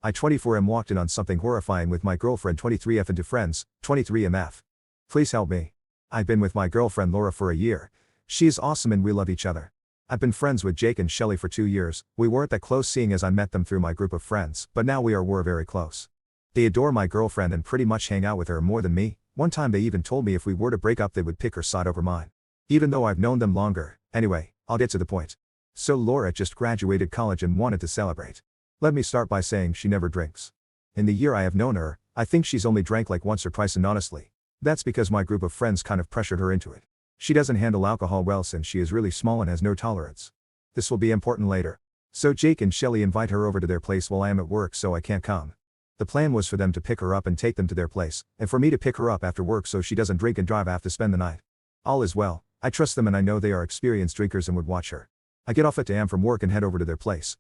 I 24M walked in on something horrifying with my girlfriend 23F into friends, 23MF. Please help me. I've been with my girlfriend Laura for a year. She is awesome and we love each other. I've been friends with Jake and Shelly for 2 years. We weren't that close seeing as I met them through my group of friends, but now we're very close. They adore my girlfriend and pretty much hang out with her more than me. One time they even told me if we were to break up they would pick her side over mine. Even though I've known them longer. Anyway, I'll get to the point. So Laura just graduated college and wanted to celebrate. Let me start by saying she never drinks. In the year I have known her, I think she's only drank like once or twice, and honestly, that's because my group of friends kind of pressured her into it. She doesn't handle alcohol well since she is really small and has no tolerance. This will be important later. So Jake and Shelly invite her over to their place while I am at work so I can't come. The plan was for them to pick her up and take them to their place, and for me to pick her up after work so she doesn't drink and drive. I have to spend the night. All is well, I trust them and I know they are experienced drinkers and would watch her. I get off at 8 a.m. from work and head over to their place.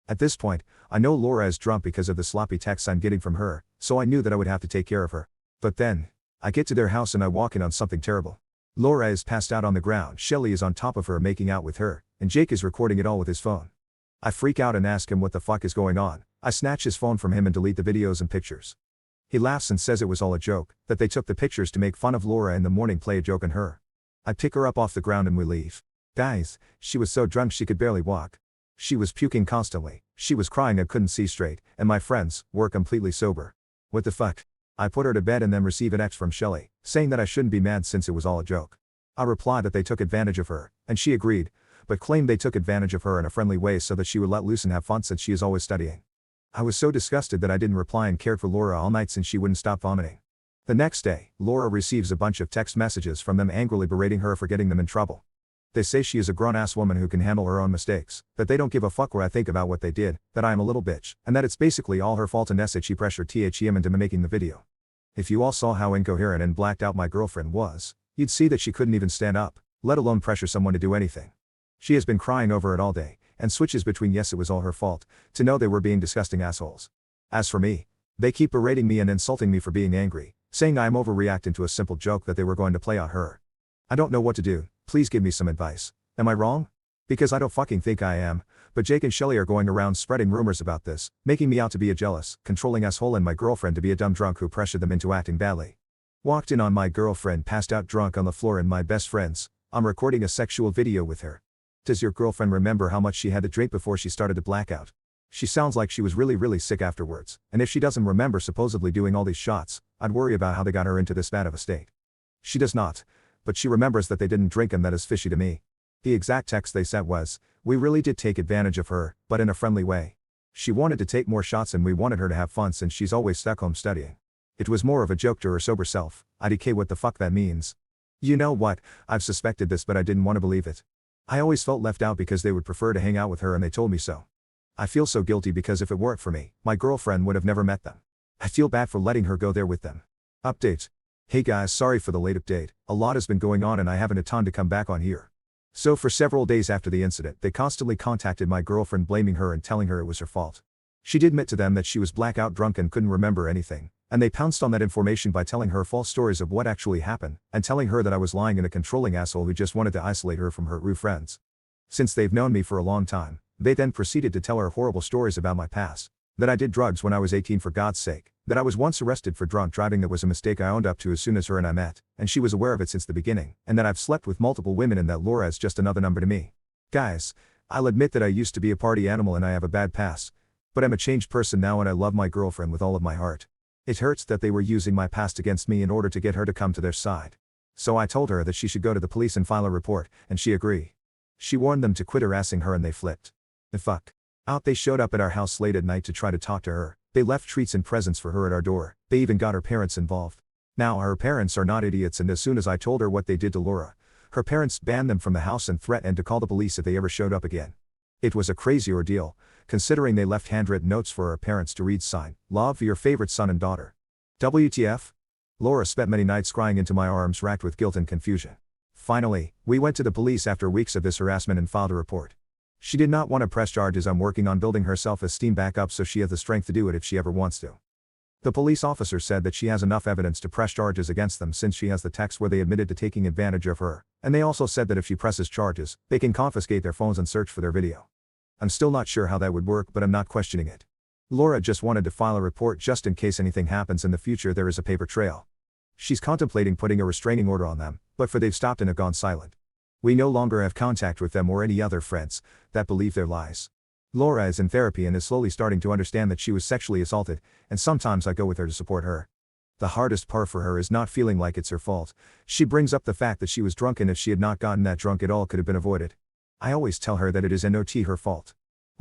At this point, I know Laura is drunk because of the sloppy texts I'm getting from her, so I knew that I would have to take care of her. But then, I get to their house and I walk in on something terrible. Laura is passed out on the ground, Shelly is on top of her making out with her, and Jake is recording it all with his phone. I freak out and ask him what the fuck is going on. I snatch his phone from him and delete the videos and pictures. He laughs and says it was all a joke, that they took the pictures to make fun of Laura and in the morning play a joke on her. I pick her up off the ground and we leave. Guys, she was so drunk she could barely walk. She was puking constantly, she was crying and couldn't see straight, and my friends were completely sober. What the fuck? I put her to bed and then receive an text from Shelly, saying that I shouldn't be mad since it was all a joke. I reply that they took advantage of her, and she agreed, but claimed they took advantage of her in a friendly way so that she would let loose and have fun since she is always studying. I was so disgusted that I didn't reply and cared for Laura all night since she wouldn't stop vomiting. The next day, Laura receives a bunch of text messages from them angrily berating her for getting them in trouble. They say she is a grown-ass woman who can handle her own mistakes, that they don't give a fuck what I think about what they did, that I am a little bitch, and that it's basically all her fault and she pressured THEM into making the video. If you all saw how incoherent and blacked out my girlfriend was, you'd see that she couldn't even stand up, let alone pressure someone to do anything. She has been crying over it all day, and switches between yes it was all her fault, to no they were being disgusting assholes. As for me, they keep berating me and insulting me for being angry, saying I am overreacting to a simple joke that they were going to play on her. I don't know what to do, please give me some advice. Am I wrong? Because I don't fucking think I am, but Jake and Shelly are going around spreading rumors about this, making me out to be a jealous, controlling asshole and my girlfriend to be a dumb drunk who pressured them into acting badly. Walked in on my girlfriend passed out drunk on the floor and my best friends, I'm recording a sexual video with her. Does your girlfriend remember how much she had to drink before she started to black out? She sounds like she was really sick afterwards, and if she doesn't remember supposedly doing all these shots, I'd worry about how they got her into this bad of a state. She does not, but she remembers that they didn't drink and that is fishy to me. The exact text they sent was, we really did take advantage of her, but in a friendly way. She wanted to take more shots and we wanted her to have fun since she's always stuck home studying. It was more of a joke to her sober self. IDK what the fuck that means. You know what, I've suspected this but I didn't want to believe it. I always felt left out because they would prefer to hang out with her and they told me so. I feel so guilty because if it weren't for me, my girlfriend would have never met them. I feel bad for letting her go there with them. Update. Hey guys, sorry for the late update, a lot has been going on and I haven't a ton to come back on here. So for several days after the incident they constantly contacted my girlfriend blaming her and telling her it was her fault. She did admit to them that she was blackout drunk and couldn't remember anything, and they pounced on that information by telling her false stories of what actually happened, and telling her that I was lying and a controlling asshole who just wanted to isolate her from her true friends. Since they've known me for a long time, they then proceeded to tell her horrible stories about my past, that I did drugs when I was 18 for God's sake, that I was once arrested for drunk driving that was a mistake I owned up to as soon as her and I met, and she was aware of it since the beginning, and that I've slept with multiple women and that Laura is just another number to me. Guys, I'll admit that I used to be a party animal and I have a bad past, but I'm a changed person now and I love my girlfriend with all of my heart. It hurts that they were using my past against me in order to get her to come to their side. So I told her that she should go to the police and file a report, and she agreed. She warned them to quit harassing her and they flipped. The fuck. Out they showed up at our house late at night to try to talk to her, they left treats and presents for her at our door, they even got her parents involved. Now her parents are not idiots and as soon as I told her what they did to Laura, her parents banned them from the house and threatened to call the police if they ever showed up again. It was a crazy ordeal, considering they left handwritten notes for her parents to read sign, love for your favorite son and daughter. WTF? Laura spent many nights crying into my arms racked with guilt and confusion. Finally, we went to the police after weeks of this harassment and filed a report. She did not want to press charges. I'm working on building her self-esteem back up so she has the strength to do it if she ever wants to. The police officer said that she has enough evidence to press charges against them since she has the text where they admitted to taking advantage of her, and they also said that if she presses charges, they can confiscate their phones and search for their video. I'm still not sure how that would work but I'm not questioning it. Laura just wanted to file a report just in case anything happens in the future there is a paper trail. She's contemplating putting a restraining order on them, but they've stopped and have gone silent. We no longer have contact with them or any other friends that believe their lies. Laura is in therapy and is slowly starting to understand that she was sexually assaulted, and sometimes I go with her to support her. The hardest part for her is not feeling like it's her fault. She brings up the fact that she was drunk, and if she had not gotten that drunk it all could have been avoided. I always tell her that it is not her fault.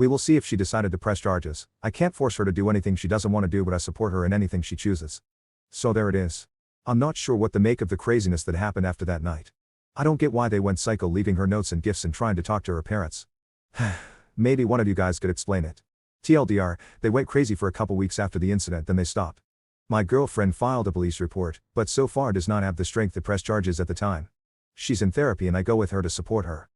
We will see if she decided to press charges. I can't force her to do anything she doesn't want to do, but I support her in anything she chooses. So there it is. I'm not sure what to make of the craziness that happened after that night. I don't get why they went psycho, leaving her notes and gifts and trying to talk to her parents. Maybe one of you guys could explain it. TLDR, they went crazy for a couple weeks after the incident, then they stopped. My girlfriend filed a police report, but so far does not have the strength to press charges at the time. She's in therapy and I go with her to support her.